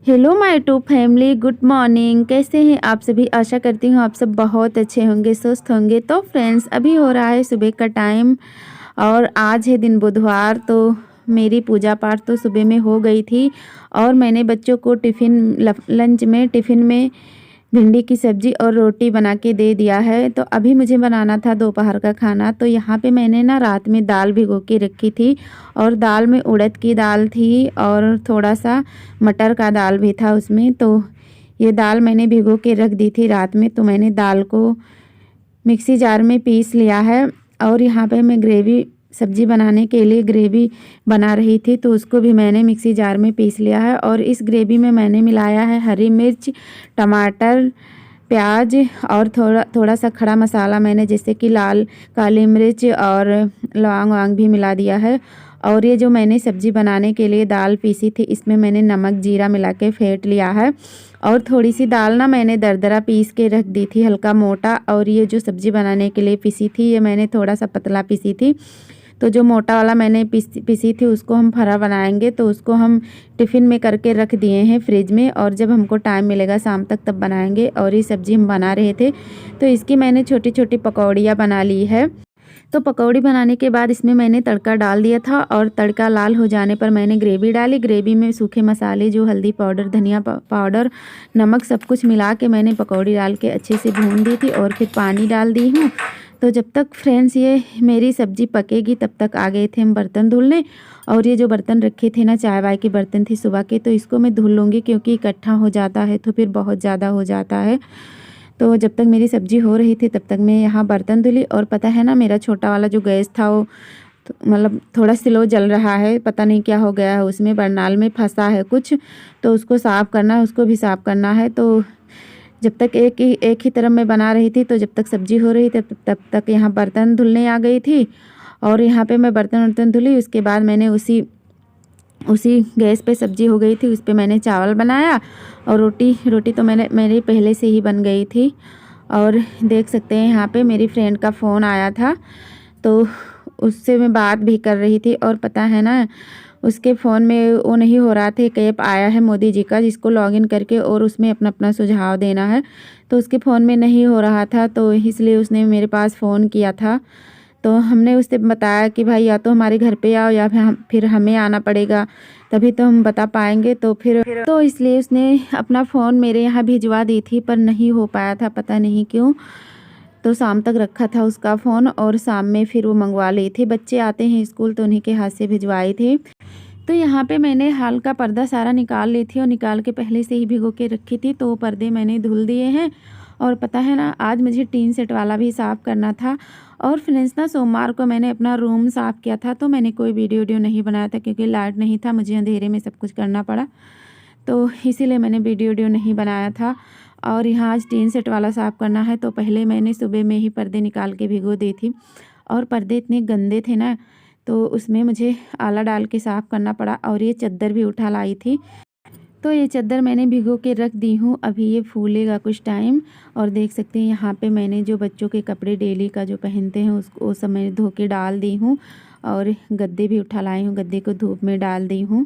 Hello my to family, good morning. कैसे हैं आप सभी? आशा करती हूँ आप सब बहुत अच्छे होंगे, स्वस्थ होंगे। तो फ्रेंड्स, अभी हो रहा है सुबह का टाइम और आज है दिन बुधवार। तो मेरी पूजा पाठ तो सुबह में हो गई थी और मैंने बच्चों को टिफ़िन में भिंडी की सब्ज़ी और रोटी बना के दे दिया है। तो अभी मुझे बनाना था दोपहर का खाना। तो यहाँ पे मैंने ना रात में दाल भिगो के रखी थी और दाल में उड़द की दाल थी और थोड़ा सा मटर का दाल भी था उसमें। तो ये दाल मैंने भिगो के रख दी थी रात में। तो मैंने दाल को मिक्सी जार में पीस लिया है और यहाँ पे मैं सब्ज़ी बनाने के लिए ग्रेवी बना रही थी, तो उसको भी मैंने मिक्सी जार में पीस लिया है। और इस ग्रेवी में मैंने मिलाया है हरी मिर्च, टमाटर, प्याज और थोड़ा थोड़ा सा खड़ा मसाला मैंने, जैसे कि लाल काली मिर्च और लौंग वांग भी मिला दिया है। और ये जो मैंने सब्ज़ी बनाने के लिए दाल पीसी थी, इसमें मैंने नमक जीरा मिला के फेंट लिया है। और थोड़ी सी दाल ना मैंने दरदरा पीस के रख दी थी, हल्का मोटा। और ये जो सब्ज़ी बनाने के लिए पीसी थी, ये मैंने थोड़ा सा पतला पीसी थी। तो जो मोटा वाला मैंने पीसी थी उसको हम फरा बनाएंगे, तो उसको हम टिफ़िन में करके रख दिए हैं फ्रिज में, और जब हमको टाइम मिलेगा शाम तक तब बनाएंगे। और ये सब्ज़ी हम बना रहे थे, तो इसकी मैंने छोटी छोटी पकौड़ियाँ बना ली है। तो पकौड़ी बनाने के बाद इसमें मैंने तड़का डाल दिया था और तड़का लाल हो जाने पर मैंने ग्रेवी डाली। ग्रेवी में सूखे मसाले जो हल्दी पाउडर, धनिया पाउडर, नमक सब कुछ मिला के मैंने पकौड़ी डाल के अच्छे से भून दी थी और फिर पानी डाल दी हूँ। तो जब तक फ्रेंड्स ये मेरी सब्ज़ी पकेगी तब तक आ गए थे हम बर्तन धुलने। और ये जो बर्तन रखे थे ना, चाय वाय के बर्तन थे सुबह के, तो इसको मैं धुल लूँगी क्योंकि इकट्ठा हो जाता है तो फिर बहुत ज़्यादा हो जाता है। तो जब तक मेरी सब्ज़ी हो रही थी तब तक मैं यहाँ बर्तन धुली। और पता है ना, मेरा छोटा वाला जो गैस था वो तो मतलब थोड़ा स्लो जल रहा है, पता नहीं क्या हो गया है उसमें, बरनाल में फंसा है कुछ। तो उसको साफ़ करना है, उसको भी साफ़ करना है। तो जब तक एक ही तरफ मैं बना रही थी, तो जब तक सब्ज़ी हो रही थी तब तक यहाँ बर्तन धुलने आ गई थी। और यहाँ पे मैं बर्तन वर्तन धुली, उसके बाद मैंने उसी उसी गैस पे सब्ज़ी हो गई थी, उस पे मैंने चावल बनाया। और रोटी तो मेरी पहले से ही बन गई थी। और देख सकते हैं यहाँ पे मेरी फ्रेंड का फ़ोन आया था, तो उससे मैं बात भी कर रही थी। और पता है ना, उसके फ़ोन में वो नहीं हो रहा था, एक ऐप आया है मोदी जी का, जिसको लॉगिन करके और उसमें अपना अपना सुझाव देना है। तो उसके फ़ोन में नहीं हो रहा था, तो इसलिए उसने मेरे पास फ़ोन किया था। तो हमने उससे बताया कि भाई या तो हमारे घर पे आओ या फिर हमें आना पड़ेगा, तभी तो हम बता पाएंगे। तो फिर तो इसलिए उसने अपना फ़ोन मेरे यहाँ भिजवा दी थी, पर नहीं हो पाया था, पता नहीं क्यों। तो शाम तक रखा था उसका फ़ोन और शाम में फिर वो मंगवा ली थी। बच्चे आते हैं स्कूल तो उन्हीं के हाथ से भिजवाई थी। तो यहाँ पे मैंने हाल का पर्दा सारा निकाल ली थी और निकाल के पहले से ही भिगो के रखी थी, तो वो पर्दे मैंने धुल दिए हैं। और पता है ना, आज मुझे टीन सेट वाला भी साफ़ करना था। और फ्रेंड्स ना, सोमवार को मैंने अपना रूम साफ़ किया था, तो मैंने कोई वीडियो नहीं बनाया था क्योंकि लाइट नहीं था, मुझे अंधेरे में सब कुछ करना पड़ा, तो इसीलिए मैंने वीडियो नहीं बनाया था। और यहाँ आज टीन सेट वाला साफ़ करना है, तो पहले मैंने सुबह में ही पर्दे निकाल के भिगो दी थी। और पर्दे इतने गंदे थे ना, तो उसमें मुझे आला डाल के साफ़ करना पड़ा। और ये चद्दर भी उठा लाई थी, तो ये चद्दर मैंने भिगो के रख दी हूँ, अभी ये फूलेगा कुछ टाइम। और देख सकते हैं यहाँ पे मैंने जो बच्चों के कपड़े डेली का जो पहनते हैं उसको वो सब मैंने धो के डाल दी हूँ। और गद्दे भी उठा लाई हूँ, गद्दे को धूप में डाल दी हूँ।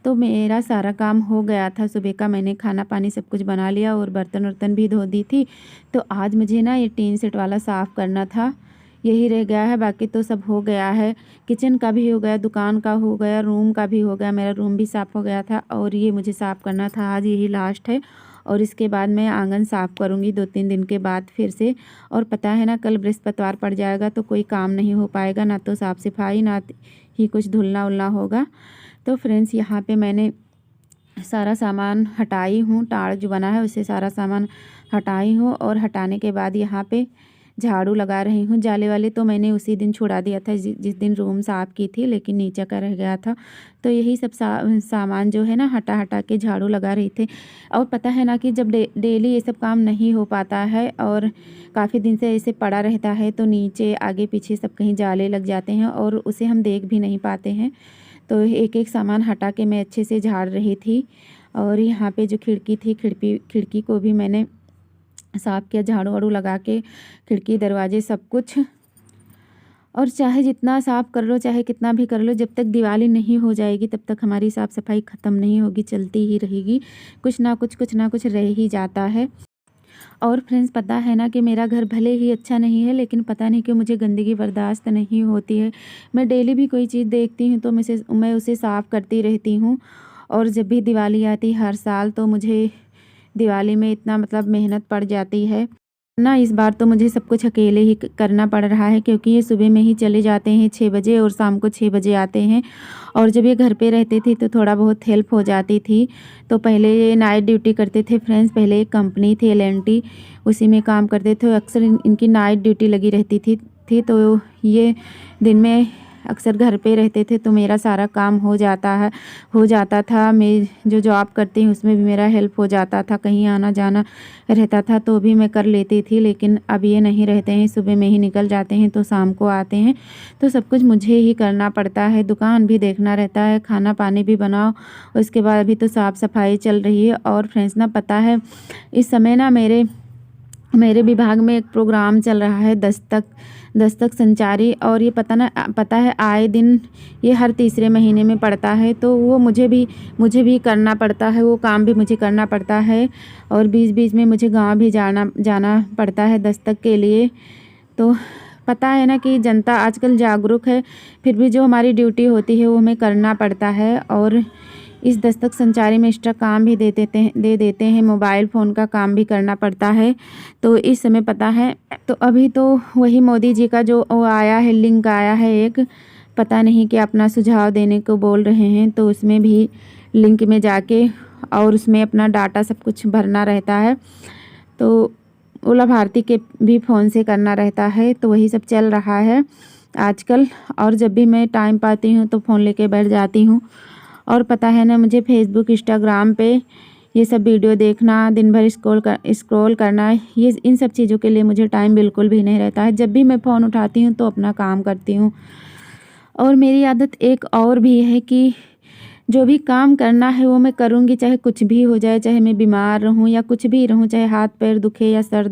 तो मेरा सारा काम हो गया था सुबह का, मैंने खाना पानी सब कुछ बना लिया और बर्तन वर्तन भी धो दी थी। तो आज मुझे ना ये टीन सेट वाला साफ़ करना था, यही रह गया है, बाकी तो सब हो गया है। किचन का भी हो गया, दुकान का हो गया, रूम का भी हो गया, मेरा रूम भी साफ़ हो गया था। और ये मुझे साफ़ करना था आज, यही लास्ट है। और इसके बाद मैं आंगन साफ़ करूँगी 2-3 दिन के बाद फिर से। और पता है ना, कल बृहस्पतिवार पड़ जाएगा तो कोई काम नहीं हो पाएगा, ना तो साफ़ सफाई ना ही कुछ धुलना उलना होगा। तो फ्रेंड्स, यहाँ पे मैंने सारा सामान हटाई हूँ, टाड़ जो बना है उससे सारा सामान हटाई हूँ। और हटाने के बाद यहाँ पे झाड़ू लगा रही हूँ। जाले वाले तो मैंने उसी दिन छुड़ा दिया था जिस दिन रूम साफ़ की थी, लेकिन नीचे का रह गया था। तो यही सब सामान जो है ना, हटा हटा के झाड़ू लगा रही थी। और पता है ना कि जब डेली ये सब काम नहीं हो पाता है और काफ़ी दिन से ऐसे पड़ा रहता है, तो नीचे आगे पीछे सब कहीं जाले लग जाते हैं और उसे हम देख भी नहीं पाते हैं। तो एक एक सामान हटा के मैं अच्छे से झाड़ रही थी। और यहाँ पे जो खिड़की थी, खिड़की को भी मैंने साफ़ किया, झाड़ू वाड़ू लगा के खिड़की दरवाजे सब कुछ। और चाहे जितना साफ़ कर लो, चाहे कितना भी कर लो, जब तक दिवाली नहीं हो जाएगी तब तक हमारी साफ़ सफाई ख़त्म नहीं होगी, चलती ही रहेगी। कुछ ना कुछ रह ही जाता है। और फ्रेंड्स, पता है ना कि मेरा घर भले ही अच्छा नहीं है, लेकिन पता नहीं क्यों मुझे गंदगी बर्दाश्त नहीं होती है। मैं डेली भी कोई चीज़ देखती हूँ तो मैं उसे साफ़ करती रहती हूँ। और जब भी दिवाली आती है हर साल, तो मुझे दिवाली में इतना मतलब मेहनत पड़ जाती है ना। इस बार तो मुझे सब कुछ अकेले ही करना पड़ रहा है, क्योंकि ये सुबह में ही चले जाते हैं 6 बजे और शाम को 6 बजे आते हैं। और जब ये घर पे रहते थे तो थोड़ा बहुत हेल्प हो जाती थी। तो पहले ये नाइट ड्यूटी करते थे फ्रेंड्स। पहले एक कंपनी थी LNT, उसी में काम करते थे। अक्सर इनकी नाइट ड्यूटी लगी रहती थी तो ये दिन में अक्सर घर पे रहते थे, तो मेरा सारा काम हो जाता था। मैं जो जॉब करती हूँ उसमें भी मेरा हेल्प हो जाता था। कहीं आना जाना रहता था तो भी मैं कर लेती थी। लेकिन अब ये नहीं रहते हैं, सुबह में ही निकल जाते हैं तो शाम को आते हैं, तो सब कुछ मुझे ही करना पड़ता है। दुकान भी देखना रहता है, खाना पानी भी बनाओ, उसके बाद अभी तो साफ़ सफाई चल रही है। और फ्रेंड्स ना, पता है इस समय ना मेरे विभाग में एक प्रोग्राम चल रहा है, दस्तक संचारी। और ये पता है आए दिन ये हर तीसरे महीने में पड़ता है, तो वो मुझे भी करना पड़ता है, वो काम भी मुझे करना पड़ता है। और बीच बीच में मुझे गांव भी जाना पड़ता है दस्तक के लिए। तो पता है ना कि जनता आजकल जागरूक है, फिर भी जो हमारी ड्यूटी होती है वो हमें करना पड़ता है। और इस दस्तक संचारी में एक्स्ट्रा काम भी दे देते हैं, मोबाइल फ़ोन का काम भी करना पड़ता है। तो इस समय पता है, तो अभी तो वही मोदी जी का जो वो आया है, लिंक आया है एक, पता नहीं कि अपना सुझाव देने को बोल रहे हैं। तो उसमें भी लिंक में जाके और उसमें अपना डाटा सब कुछ भरना रहता है। तो ओला भारती के भी फ़ोन से करना रहता है। तो वही सब चल रहा है आजकल। और जब भी मैं टाइम पाती हूँ तो फ़ोन लेके बैठ जाती हूँ। और पता है ना, मुझे फेसबुक इंस्टाग्राम पे ये सब वीडियो देखना, दिन भर स्क्रॉल करना, ये इन सब चीज़ों के लिए मुझे टाइम बिल्कुल भी नहीं रहता है। जब भी मैं फ़ोन उठाती हूँ तो अपना काम करती हूँ। और मेरी आदत एक और भी है कि जो भी काम करना है वो मैं करूँगी, चाहे कुछ भी हो जाए, चाहे मैं बीमार रहूँ या कुछ भी रहूँ, चाहे हाथ पैर दुखे या सर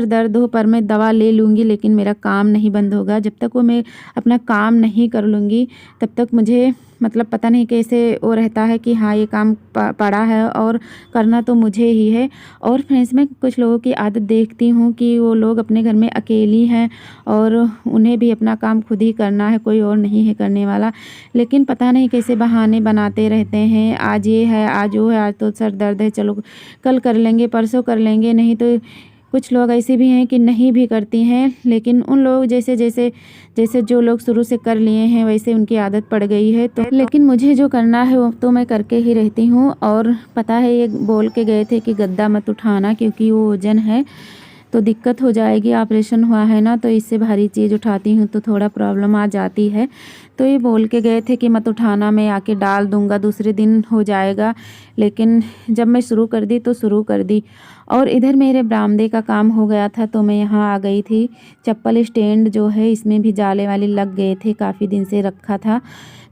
दर्द हो, पर मैं दवा ले लूँगी, लेकिन मेरा काम नहीं बंद होगा। जब तक वो मैं अपना काम नहीं कर लूँगी तब तक मुझे मतलब पता नहीं कैसे वो रहता है कि हाँ, ये काम पड़ा है और करना तो मुझे ही है। और फ्रेंड्स, मैं कुछ लोगों की आदत देखती हूँ कि वो लोग अपने घर में अकेली हैं और उन्हें भी अपना काम खुद ही करना है, कोई और नहीं है करने वाला। लेकिन पता नहीं कैसे बहाने बनाते रहते हैं, आज ये है, आज वो है, आज तो सर दर्द है, चलो कल कर लेंगे, परसों कर लेंगे। नहीं तो कुछ लोग ऐसे भी हैं कि नहीं भी करती हैं। लेकिन उन लोग जैसे जो लोग शुरू से कर लिए हैं वैसे उनकी आदत पड़ गई है। तो लेकिन मुझे जो करना है वो तो मैं करके ही रहती हूँ। और पता है, ये बोल के गए थे कि गद्दा मत उठाना, क्योंकि वो वजन है तो दिक्कत हो जाएगी। ऑपरेशन हुआ है ना, तो इससे भारी चीज़ उठाती हूँ तो थोड़ा प्रॉब्लम आ जाती है। तो ये बोल के गए थे कि मत उठाना, मैं आके डाल दूँगा, दूसरे दिन हो जाएगा। लेकिन जब मैं शुरू कर दी तो शुरू कर दी। और इधर मेरे बरामदे का काम हो गया था तो मैं यहाँ आ गई थी। चप्पल स्टैंड जो है इसमें भी जाले वाले लग गए थे, काफ़ी दिन से रखा था,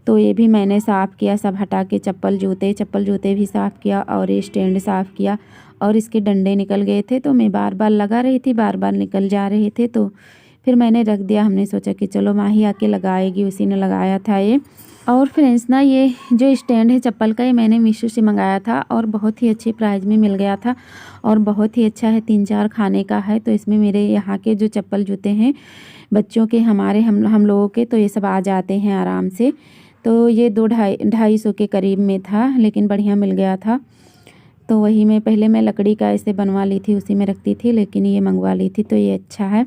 तो ये भी मैंने साफ़ किया, सब हटा के चप्पल जूते भी साफ़ किया और ये स्टैंड साफ़ किया। और इसके डंडे निकल गए थे तो मैं बार बार लगा रही थी, बार बार निकल जा रहे थे, तो फिर मैंने रख दिया। हमने सोचा कि चलो माही आके लगाएगी, उसी ने लगाया था ये। और फ्रेंड्स ना, ये जो स्टैंड है चप्पल का, ये मैंने मीशो से मंगाया था और बहुत ही अच्छे प्राइस में मिल गया था और बहुत ही अच्छा है, 3-4 खाने का है। तो इसमें मेरे यहाँ के जो चप्पल जूते हैं बच्चों के, हमारे हम लोगों के, तो ये सब आ जाते हैं आराम से। तो ये 2-250 के करीब में था, लेकिन बढ़िया मिल गया था। तो वही मैं लकड़ी का ऐसे बनवा ली थी, उसी में रखती थी, लेकिन ये मंगवा ली थी तो ये अच्छा है।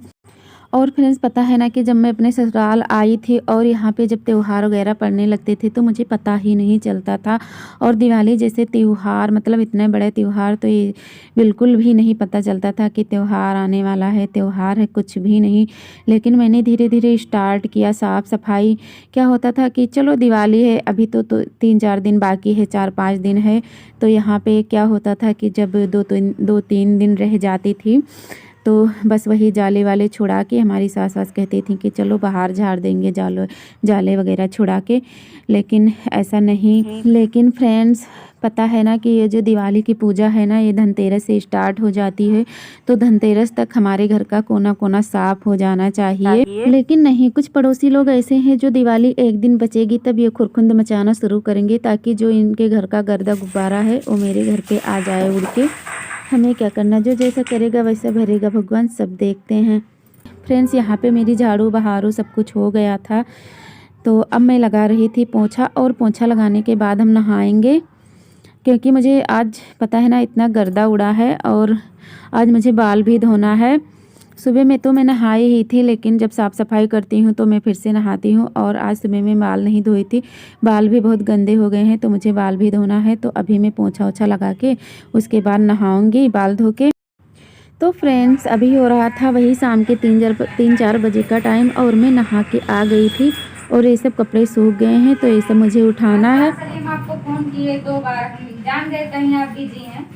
और फ्रेंड्स, पता है ना कि जब मैं अपने ससुराल आई थी और यहाँ पे जब त्यौहार वगैरह पड़ने लगते थे तो मुझे पता ही नहीं चलता था। और दिवाली जैसे त्यौहार, मतलब इतने बड़े त्यौहार, तो ये बिल्कुल भी नहीं पता चलता था कि त्यौहार आने वाला है, त्यौहार है, कुछ भी नहीं। लेकिन मैंने धीरे धीरे स्टार्ट किया साफ़ सफाई। क्या होता था कि चलो दिवाली है, अभी तो 3-4 दिन बाकी है, 4-5 दिन है। तो यहाँ पे क्या होता था कि जब 2-3 दिन रह जाती थी तो बस वही जाले वाले छुड़ा के, हमारी सास कहती थी कि चलो बाहर झाड़ देंगे जाले वगैरह छुड़ा के, लेकिन ऐसा नहीं। लेकिन फ्रेंड्स, पता है ना कि ये जो दिवाली की पूजा है ना, ये धनतेरस से स्टार्ट हो जाती है, तो धनतेरस तक हमारे घर का कोना कोना साफ हो जाना चाहिए। लेकिन नहीं, कुछ पड़ोसी लोग ऐसे हैं जो दिवाली एक दिन बचेगी तब ये खुरखुंद मचाना शुरू करेंगे, ताकि जो इनके घर का गर्दा गुब्बारा है वो मेरे घर पे आ जाए उड़ के। हमें क्या करना, जो जैसा करेगा वैसा भरेगा, भगवान सब देखते हैं। फ्रेंड्स, यहाँ पे मेरी झाड़ू बहारू सब कुछ हो गया था, तो अब मैं लगा रही थी पोंछा, और पोंछा लगाने के बाद हम नहाएंगे, क्योंकि मुझे आज पता है ना इतना गर्दा उड़ा है, और आज मुझे बाल भी धोना है। सुबह में तो मैं नहाई ही थी, लेकिन जब साफ़ सफाई करती हूँ तो मैं फिर से नहाती हूँ, और आज सुबह में बाल नहीं धोई थी, बाल भी बहुत गंदे हो गए हैं, तो मुझे बाल भी धोना है। तो अभी मैं पोंछा ओछा लगा के उसके बाद नहाऊंगी बाल धो के। तो फ्रेंड्स, अभी हो रहा था वही शाम के 3-4 बजे का टाइम, और मैं नहा के आ गई थी, और ये सब कपड़े सूख गए हैं, तो ये सब मुझे उठाना है। सलीम आपको फोन किए 2 बार, हम जान गए कहीं आप बिजी हैं।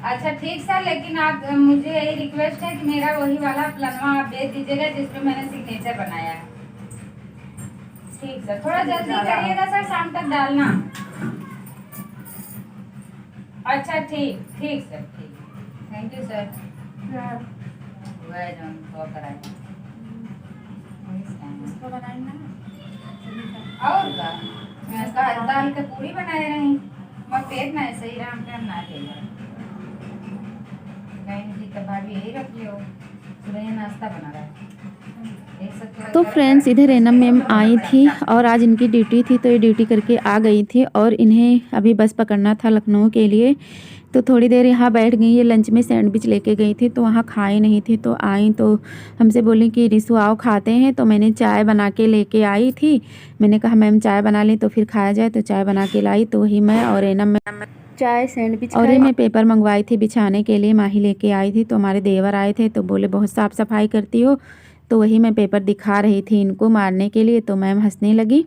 अच्छा ठीक सर, लेकिन आप मुझे यही रिक्वेस्ट है कि मेरा वही वाला प्लानवा आप भेज दीजिएगा जिसमें मैंने सिग्नेचर बनाया है। ठीक सर, थोड़ा जल्दी करिएगा सर, शाम तक डालना। अच्छा ठीक ठीक सर, ठीक, थैंक यू सर। और का दाल के पूरी बनाए रही, मैं पेट ना ऐसे ही राम टाइम ना ले कहीं की भाभी यही रख लियो, सुबह नाश्ता बना रहा है। तो फ्रेंड्स, इधर एनम मैम आई थी, और आज इनकी ड्यूटी थी, तो ये ड्यूटी करके आ गई थी, और इन्हें अभी बस पकड़ना था लखनऊ के लिए। तो थोड़ी देर यहाँ बैठ गई। ये लंच में सैंडविच लेके गई थी, तो वहाँ खाई नहीं थी, तो आई तो हमसे बोली कि रिसु आओ खाते हैं। तो मैंने चाय बना के लेके आई थी, मैंने कहा मैम चाय बना ली तो फिर खाया जाए, तो चाय बना के लाई। तो वही मैं और एनम में चाय सैंडविच, और ये मैं पेपर मंगवाई थी बिछाने के लिए, माही लेके आई थी। तो हमारे देवर आए थे, तो बोले बहुत साफ़ सफाई करती हो, तो वही मैं पेपर दिखा रही थी इनको मारने के लिए, तो मैम हंसने लगी।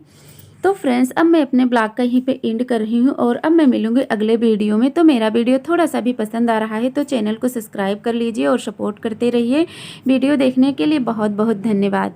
तो फ्रेंड्स, अब मैं अपने ब्लॉग का यहीं पे एंड कर रही हूँ, और अब मैं मिलूंगी अगले वीडियो में। तो मेरा वीडियो थोड़ा सा भी पसंद आ रहा है तो चैनल को सब्सक्राइब कर लीजिए और सपोर्ट करते रहिए। वीडियो देखने के लिए बहुत बहुत धन्यवाद।